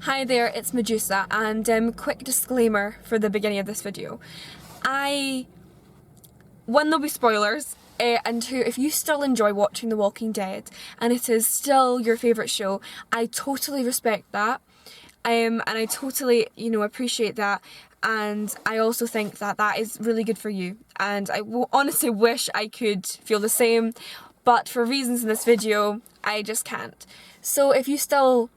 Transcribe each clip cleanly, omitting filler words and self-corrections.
Hi there, it's Medusa, and quick disclaimer for the beginning of this video. One, there'll be spoilers, and two, if you still enjoy watching The Walking Dead, and it is still your favourite show, I totally respect that, and I totally, appreciate that, and I also think that that is really good for you, and I honestly wish I could feel the same, but for reasons in this video, I just can't. So if you still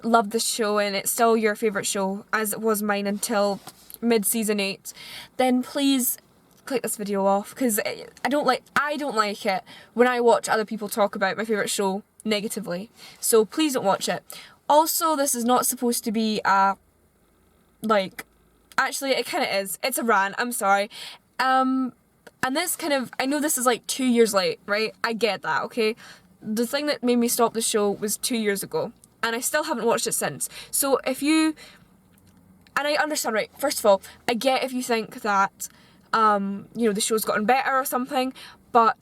love this show and it's still your favourite show, as it was mine until mid-season 8, then please click this video off, because I don't like it when I watch other people talk about my favourite show negatively, so please don't watch it. Also, this is not supposed to be actually it kind of is, it's a rant, I'm sorry, and this I know this is like 2 years late, right? I get that, okay? The thing that made me stop the show was 2 years ago, and I still haven't watched it since. So if you, and I understand, right, first of all, I get if you think that, the show's gotten better or something, and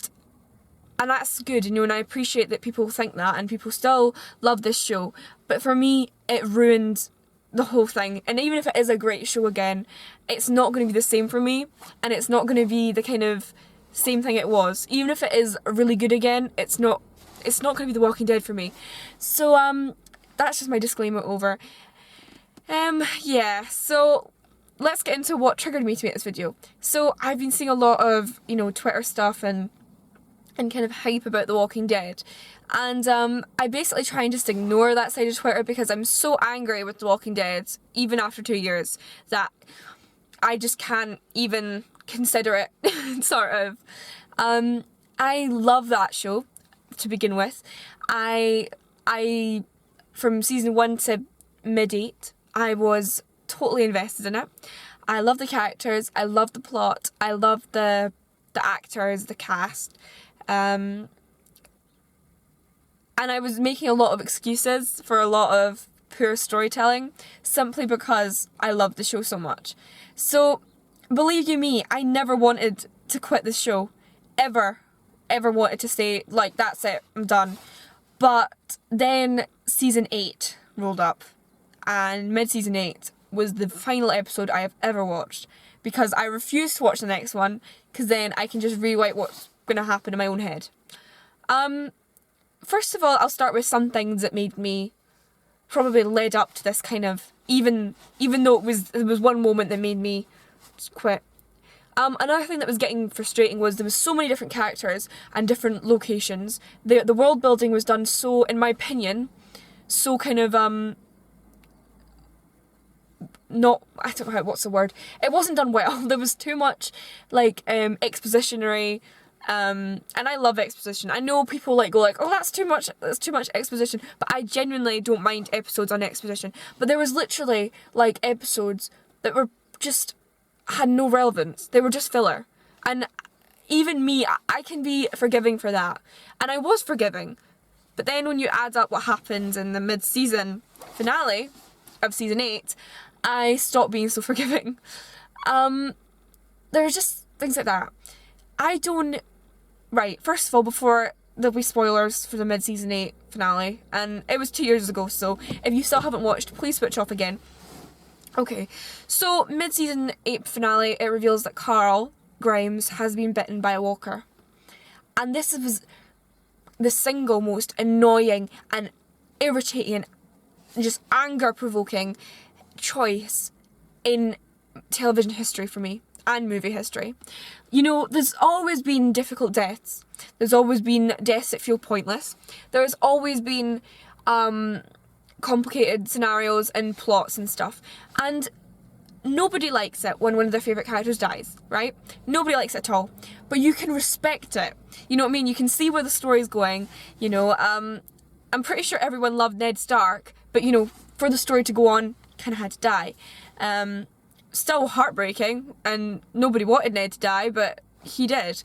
that's good, and I appreciate that people think that, and people still love this show, but for me, it ruined the whole thing, and even if it is a great show again, it's not going to be the same for me, and it's not going to be the kind of same thing it was. Even if it is really good again, it's not going to be The Walking Dead for me. So, that's just my disclaimer over. Yeah, so let's get into what triggered me to make this video. So I've been seeing a lot of, Twitter stuff and kind of hype about The Walking Dead. And I basically try and just ignore that side of Twitter because I'm so angry with The Walking Dead, even after 2 years, that I just can't even consider it, sort of. I love that show, to begin with. I from season 1 to mid-8, I was totally invested in it. I love the characters, I love the plot, I love the actors, the cast, and I was making a lot of excuses for a lot of poor storytelling, simply because I loved the show so much. So, believe you me, I never wanted to quit this show, ever wanted to say, like, that's it, I'm done. But then season 8 rolled up, and mid-season 8 was the final episode I have ever watched, because I refused to watch the next one, because then I can just rewrite what's going to happen in my own head. First of all, I'll start with some things that made me, probably led up to this kind of, even though it was one moment that made me just quit. Another thing that was getting frustrating was there was so many different characters and different locations. The world building was done so, in my opinion, so kind of, I don't know what's the word. It wasn't done well. There was too much, expositionary, and I love exposition. I know people go oh, that's too much exposition, but I genuinely don't mind episodes on exposition. But there was literally, episodes that were just had no relevance. They were just filler. And even me, I can be forgiving for that. And I was forgiving. But then when you add up what happened in the mid-season finale of season 8, I stopped being so forgiving. There's just things like that. Right, first of all, before there'll be spoilers for the mid-season 8 finale, and it was 2 years ago, so if you still haven't watched, please switch off again. Okay, so mid-season 8 finale, it reveals that Carl Grimes has been bitten by a walker. And this was the single most annoying and irritating and just anger-provoking choice in television history for me, and movie history. There's always been difficult deaths. There's always been deaths that feel pointless. There's always been complicated scenarios and plots and stuff, and nobody likes it when one of their favourite characters dies, right? Nobody likes it at all, but you can respect it, you know what I mean? You can see where the story's going, I'm pretty sure everyone loved Ned Stark, but for the story to go on, kind of had to die. Still heartbreaking, and nobody wanted Ned to die, but he did.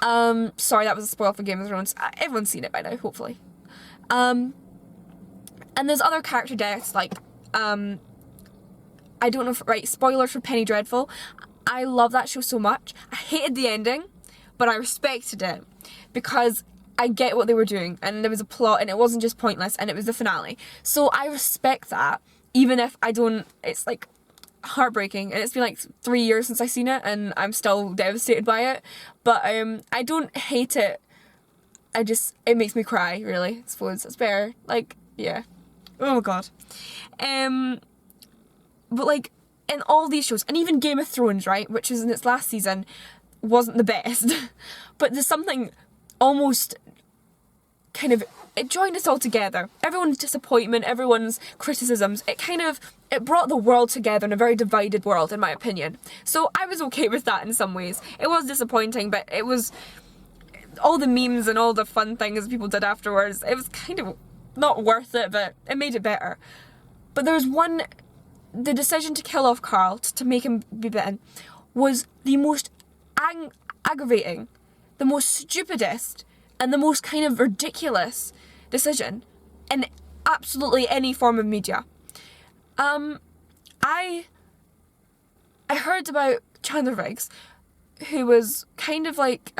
Sorry, that was a spoil for Game of Thrones. Everyone's seen it by now, hopefully. And there's other character deaths, I don't know right, spoilers for Penny Dreadful. I love that show so much. I hated the ending, but I respected it, because I get what they were doing, and there was a plot, and it wasn't just pointless, and it was the finale. So I respect that, even if I don't, it's like heartbreaking, and it's been like 3 years since I've seen it, and I'm still devastated by it. But I don't hate it. It makes me cry, really. I suppose it's better. Like, yeah. Oh my god. But like, in all these shows, and even Game of Thrones, right, which is in its last season, wasn't the best. But there's something almost kind of, it joined us all together. Everyone's disappointment, everyone's criticisms, it brought the world together in a very divided world, in my opinion. So I was okay with that in some ways. It was disappointing, but it was all the memes and all the fun things people did afterwards. It was kind of not worth it, but it made it better. But there's the decision to kill off Carl, to make him be bitten, was the most aggravating, the most stupidest, and the most kind of ridiculous decision in absolutely any form of media. I heard about Chandler Riggs, who was kind of like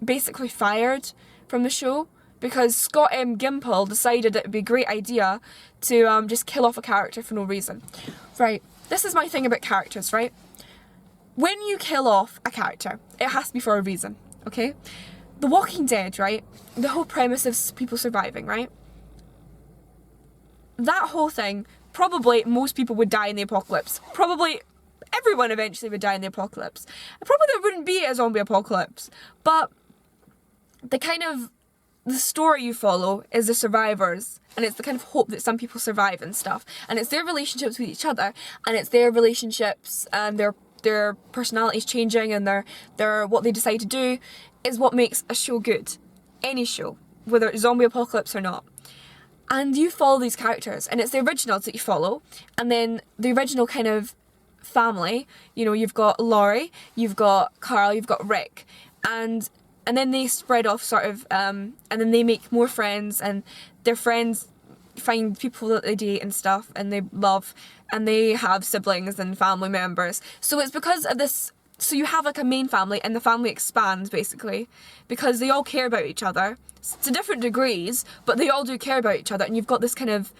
basically fired from the show because Scott M. Gimple decided it would be a great idea to just kill off a character for no reason. Right, this is my thing about characters, right? When you kill off a character, it has to be for a reason, okay? The Walking Dead, right? The whole premise of people surviving, right? That whole thing, probably most people would die in the apocalypse. Probably everyone eventually would die in the apocalypse. And probably there wouldn't be a zombie apocalypse. But the story you follow is the survivors, and it's the kind of hope that some people survive and stuff. And it's their relationships with each other, and it's their relationships and their personalities changing, and their what they decide to do is what makes a show good. Any show, whether it's zombie apocalypse or not. And you follow these characters, and it's the originals that you follow, and then the original kind of family, you know, you've got Laurie, you've got Carl, you've got Rick, and then they spread off sort of, and then they make more friends, and their friends find people that they date and stuff, and they love, and they have siblings and family members. So it's because of this, so you have like a main family, and the family expands basically, because they all care about each other, to different degrees, but they all do care about each other, and you've got this kind of,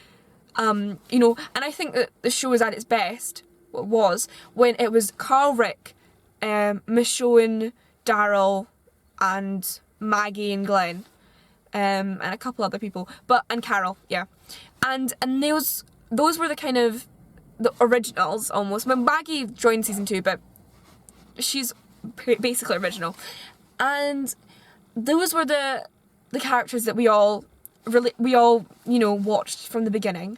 you know, and I think that the show is at its best, what was, when it was Carl, Rick, Michonne, Daryl, and Maggie and Glenn, and a couple other people, and Carol, yeah, and those were the kind of the originals almost. When Maggie joined season 2, but she's basically original, and those were the characters that we all you know watched from the beginning.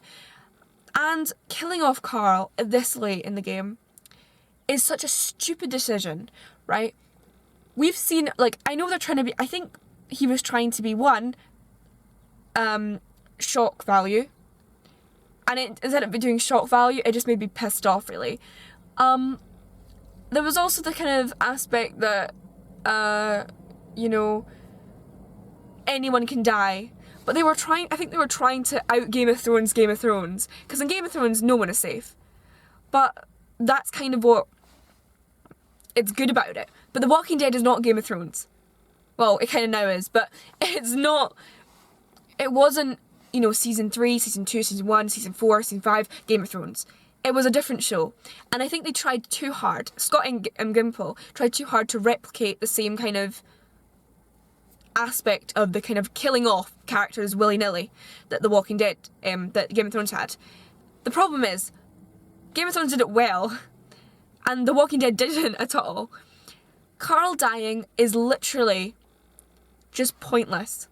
And killing off Carl this late in the game is such a stupid decision, right? We've seen, like, I know they're trying to be, I think he was trying to be shock value. And instead of doing shock value, it just made me pissed off, really. There was also the kind of aspect that, you know, anyone can die. But I think they were trying to out Game of Thrones. Because in Game of Thrones, no one is safe. But that's kind of what it's good about it. But The Walking Dead is not Game of Thrones. Well, it kind of now is, but it's not, it wasn't, you know, season 3, season 2, season 1, season 4, season 5, Game of Thrones. It was a different show. And I think they tried too hard, Scott and Gimple tried too hard to replicate the same kind of aspect of the kind of killing off characters willy-nilly that The Walking Dead, that Game of Thrones had. The problem is, Game of Thrones did it well, and The Walking Dead didn't at all. Carl dying is literally just pointless.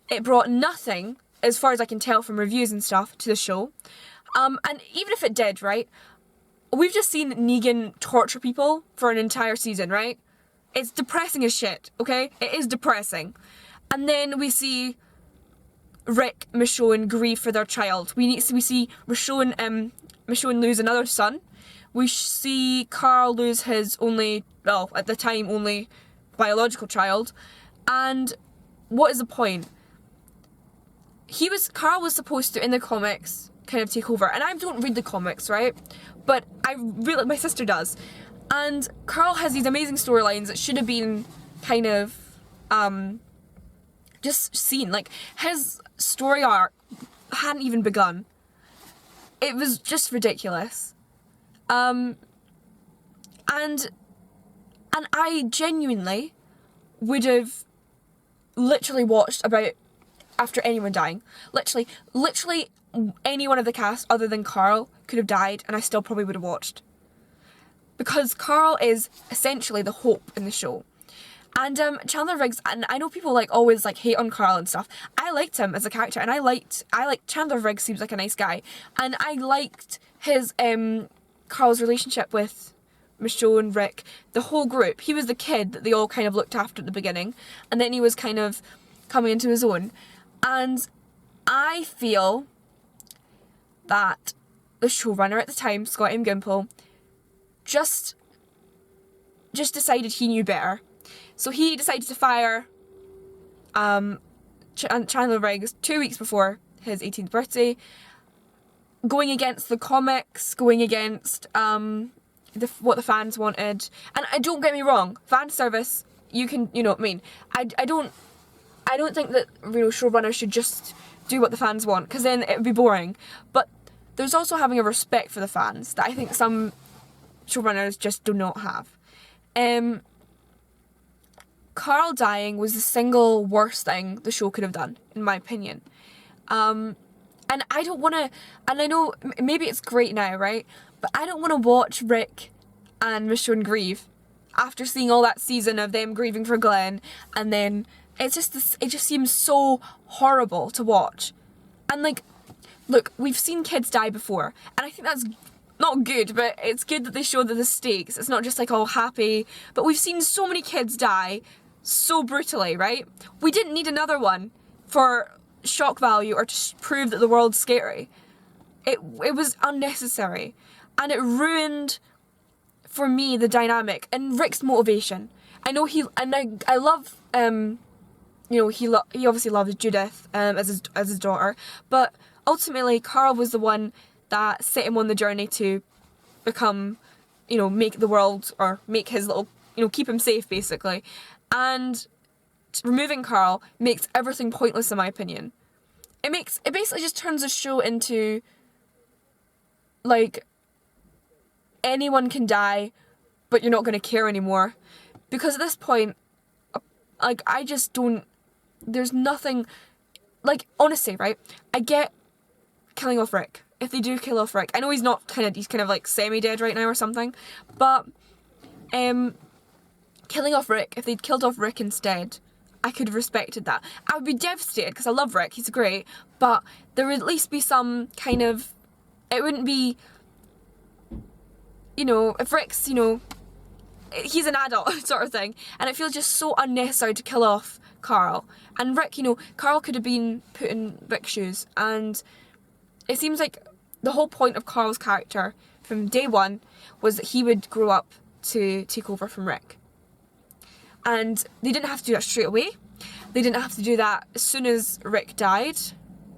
It brought nothing, as far as I can tell from reviews and stuff, to the show. And even if it did, right, we've just seen Negan torture people for an entire season, right? It's depressing as shit, okay? It is depressing. And then we see Rick, Michonne grieve for their child. We see Michonne lose another son. We see Carl lose his only, well, at the time, only biological child. And what is the point? Carl was supposed to, in the comics, kind of take over. And I don't read the comics, right? But my sister does. And Carl has these amazing storylines that should have been kind of, just seen. Like, his story arc hadn't even begun. it was just ridiculous. And I genuinely would have literally watched about after anyone dying. Literally any one of the cast other than Carl could have died and I still probably would have watched. Because Carl is essentially the hope in the show. And Chandler Riggs, and I know people like always like hate on Carl and stuff. I liked him as a character, and I like Chandler Riggs seems like a nice guy, and I liked his Carl's relationship with Michonne, Rick, the whole group. He was the kid that they all kind of looked after at the beginning, and then he was kind of coming into his own. And I feel that the showrunner at the time, Scott M. Gimple, just decided he knew better. So he decided to fire Chandler Riggs 2 weeks before his 18th birthday, going against the comics, going against what the fans wanted. And don't get me wrong, fan service, you know what I mean. I don't think that showrunners should just do what the fans want, because then it would be boring. But there's also having a respect for the fans that I think some showrunners just do not have. Carl dying was the single worst thing the show could have done, in my opinion. And I don't want to, and I know maybe it's great now, right? But I don't want to watch Rick and Michonne grieve after seeing all that season of them grieving for Glenn, and then it just seems so horrible to watch. And like, look, we've seen kids die before, and I think that's not good, but it's good that they show the stakes. It's not just like all happy, but we've seen so many kids die so brutally, right? We didn't need another one for shock value or to prove that the world's scary. It was unnecessary, and it ruined for me the dynamic and Rick's motivation. I know I love he obviously loves Judith as his daughter, but ultimately Carl was the one that set him on the journey to become, make the world, or make his little, keep him safe basically. And removing Carl makes everything pointless, in my opinion. It basically just turns the show into like anyone can die, but you're not going to care anymore. Because at this point, like, I just don't, there's nothing, like, honestly, right, I get killing off Rick. If they do kill off Rick, I know he's kind of like semi-dead right now or something, but killing off Rick, if they'd killed off Rick instead, I could have respected that. I would be devastated because I love Rick, he's great, but there would at least be some kind of, it wouldn't be, if Rick's, he's an adult sort of thing, and it feels just so unnecessary to kill off Carl. And Rick, Carl could have been put in Rick's shoes, and it seems like the whole point of Carl's character from day one was that he would grow up to take over from Rick. And they didn't have to do that straight away. They didn't have to do that as soon as Rick died,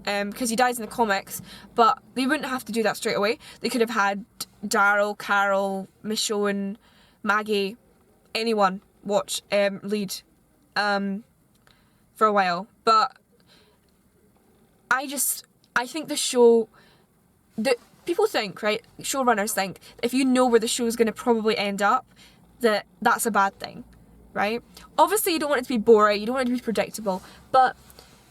because he dies in the comics, but they wouldn't have to do that straight away. They could have had Daryl, Carol, Michonne, Maggie, anyone lead for a while. But I think the show, that people think, right, showrunners think, if you know where the show's going to probably end up, that's a bad thing, right? Obviously you don't want it to be boring, you don't want it to be predictable, but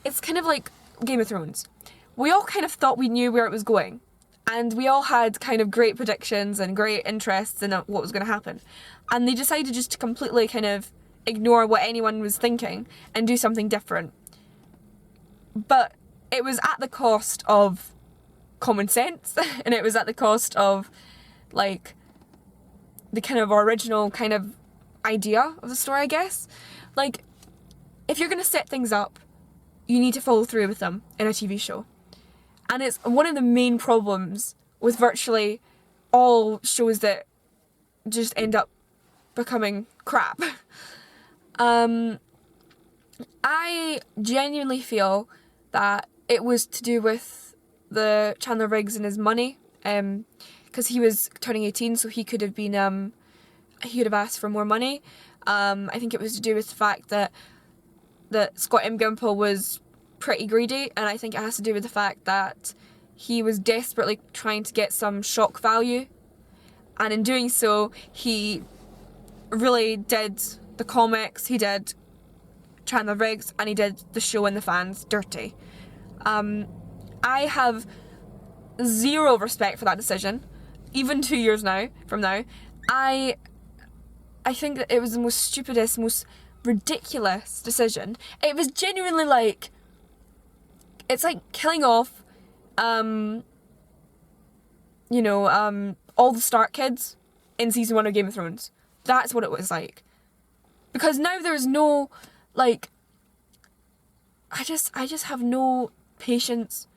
it's kind of like Game of Thrones. We all kind of thought we knew where it was going, and we all had kind of great predictions and great interests in what was going to happen. And they decided just to completely kind of ignore what anyone was thinking and do something different. But it was at the cost of common sense, and it was at the cost of, like, the kind of original kind of idea of the story, I guess. Like, if you're going to set things up, you need to follow through with them in a TV show. And it's one of the main problems with virtually all shows that just end up becoming crap. I genuinely feel that it was to do with the Chandler Riggs and his money, because he was turning 18, so he could have been, he would have asked for more money. I think it was to do with the fact that Scott M. Gimple was pretty greedy, and I think it has to do with the fact that he was desperately trying to get some shock value. And in doing so, he really did the comics, he did Chandler Riggs, and he did the show and the fans dirty. I have zero respect for that decision, even 2 years from now. I think that it was the most stupidest, most ridiculous decision. It was genuinely like, it's like killing off, all the Stark kids in season 1 of Game of Thrones. That's what it was like. Because now there's no, like, I just have no patience,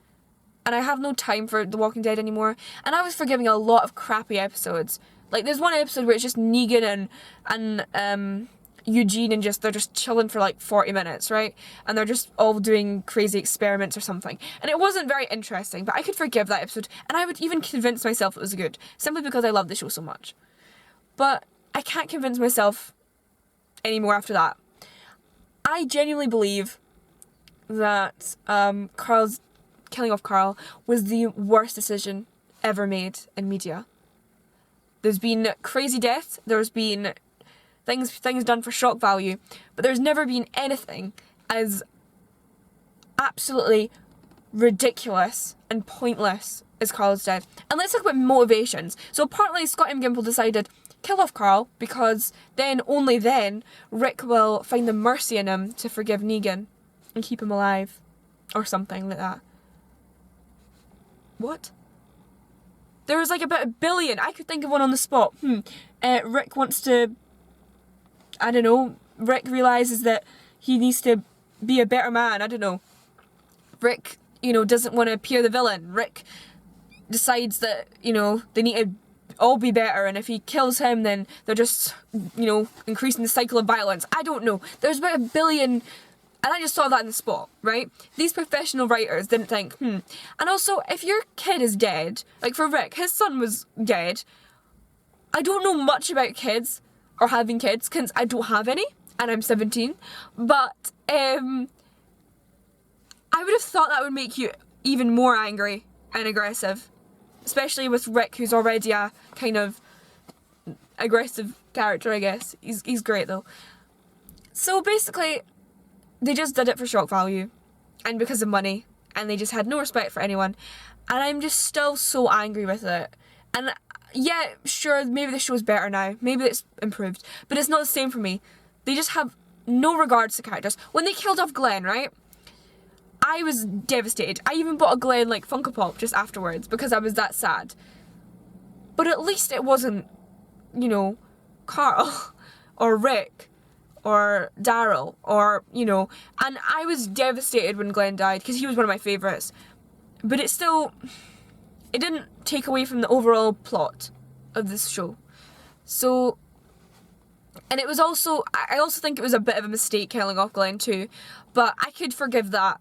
and I have no time for The Walking Dead anymore. And I was forgiving a lot of crappy episodes. Like, there's one episode where it's just Negan and Eugene, and they're just chilling for like 40 minutes, right? And they're just all doing crazy experiments or something. And it wasn't very interesting, but I could forgive that episode, and I would even convince myself it was good, simply because I love the show so much. But I can't convince myself anymore after that. I genuinely believe that Carl's killing off Carl was the worst decision ever made in media. There's been crazy deaths, there's been things done for shock value, but there's never been anything as absolutely ridiculous and pointless as Carl's death. And let's talk about motivations. So partly Scott M. Gimple decided, kill off Carl, because then, only then, Rick will find the mercy in him to forgive Negan and keep him alive, or something like that. What? There was like about 1 billion. I could think of one on the spot. Rick wants to, I don't know, Rick realises that he needs to be a better man. I don't know. Rick, doesn't want to appear the villain. Rick decides that, they need to all be better, and if he kills him, then they're just, increasing the cycle of violence. I don't know. There's about 1 billion, and I just saw that in the spot, right? These professional writers didn't think, And also, if your kid is dead, like for Rick, his son was dead. I don't know much about kids or having kids, because I don't have any, and I'm 17, but I would have thought that would make you even more angry and aggressive, especially with Rick, who's already a kind of aggressive character, I guess. He's great, though. So basically, they just did it for shock value, and because of money, and they just had no respect for anyone, and I'm just still so angry with it. And yeah, sure, maybe the show's better now, maybe it's improved, but it's not the same for me. They just have no regards to characters. When they killed off Glenn, right, I was devastated. I even bought a Glenn, like, Funko Pop just afterwards, because I was that sad. But at least it wasn't, Carl, or Rick, or Daryl, or, and I was devastated when Glenn died, because he was one of my favourites. But it didn't take away from the overall plot of this show. So, and it was also, I also think it was a bit of a mistake killing off Glenn too, but I could forgive that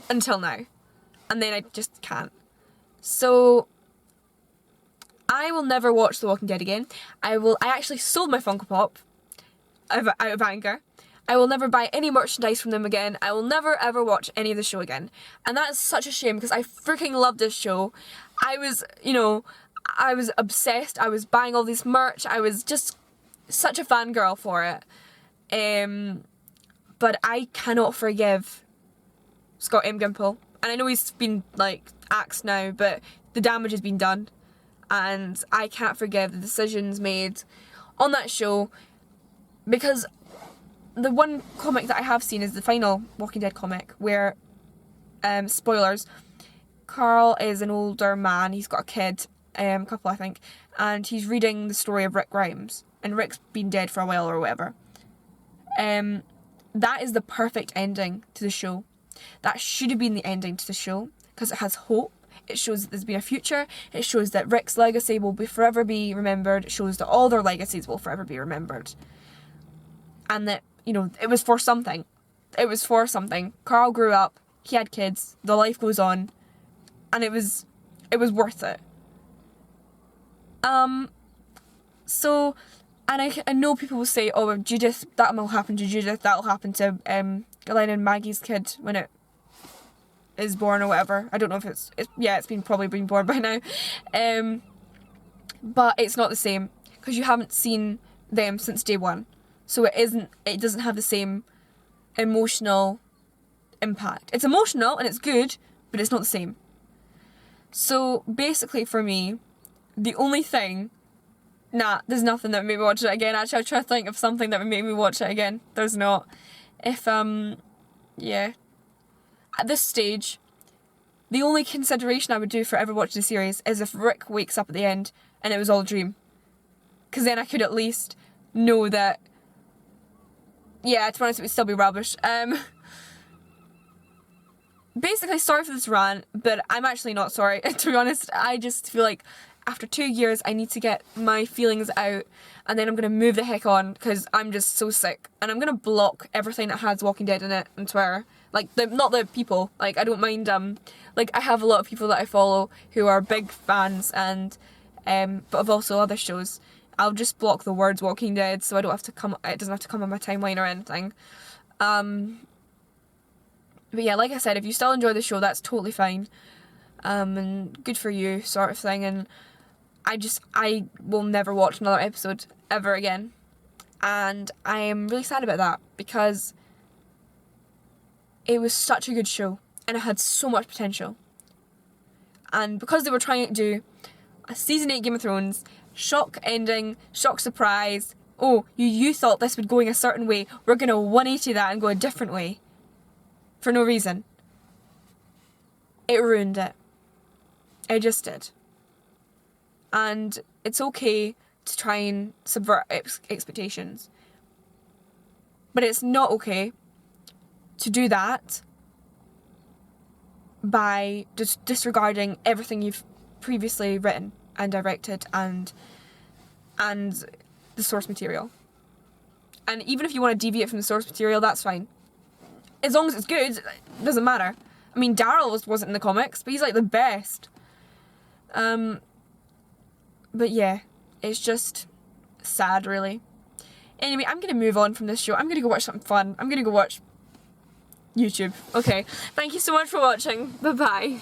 until now, and then I just can't. So, I will never watch The Walking Dead again. I actually sold my Funko Pop out of anger. I will never buy any merchandise from them again. I will never ever watch any of the show again. And that is such a shame, because I freaking loved this show. I was obsessed. I was buying all this merch. I was just such a fangirl for it. But I cannot forgive Scott M. Gimple. And I know he's been, like, axed now, but the damage has been done. And I can't forgive the decisions made on that show, because the one comic that I have seen is the final Walking Dead comic, where, spoilers, Carl is an older man, he's got a kid, couple I think, and he's reading the story of Rick Grimes, and Rick's been dead for a while or whatever. That is the perfect ending to the show. That should have been the ending to the show, because it has hope. It shows that there's been a future. It shows that Rick's legacy will forever be remembered. It shows that all their legacies will forever be remembered. And that, it was for something. It was for something. Carl grew up. He had kids. The life goes on. And it was worth it. So, and I know people will say, oh, Judith, that will happen to Judith. That'll happen to Glenn and Maggie's kid when it is born or whatever. I don't know if it's probably been born by now. But it's not the same because you haven't seen them since day one. So it doesn't have the same emotional impact. It's emotional and it's good, but it's not the same. So basically for me, the only thing, there's nothing that would make me watch it again. Actually, I'll try to think of something that would make me watch it again. There's not. If, yeah. At this stage, the only consideration I would do for ever watching the series is if Rick wakes up at the end and it was all a dream. Because then I could at least know that, yeah, to be honest, it would still be rubbish. Basically, sorry for this rant, but I'm actually not sorry, to be honest. I just feel like after 2 years, I need to get my feelings out, and then I'm going to move the heck on, because I'm just so sick. And I'm going to block everything that has Walking Dead in it on Twitter. Like, not the people. Like, I don't mind, like, I have a lot of people that I follow who are big fans, and, but of also other shows. I'll just block the words Walking Dead, so it doesn't have to come on my timeline or anything. But yeah, like I said, if you still enjoy the show, that's totally fine. And good for you, sort of thing. And I will never watch another episode ever again. And I am really sad about that because it was such a good show and it had so much potential. And because they were trying to do a season 8 Game of Thrones, shock ending, shock surprise, oh, you thought this would go in a certain way, we're going to 180 that and go a different way. For no reason. It ruined it. It just did. And it's okay to try and subvert expectations. But it's not okay to do that by just disregarding everything you've previously written and directed and the source material. And even if you want to deviate from the source material, that's fine. As long as it's good, it doesn't matter. I mean, Daryl wasn't in the comics, but he's like the best. But yeah, it's just sad, really. Anyway, I'm going to move on from this show. I'm going to go watch something fun. I'm going to go watch YouTube. Okay, thank you so much for watching. Bye-bye.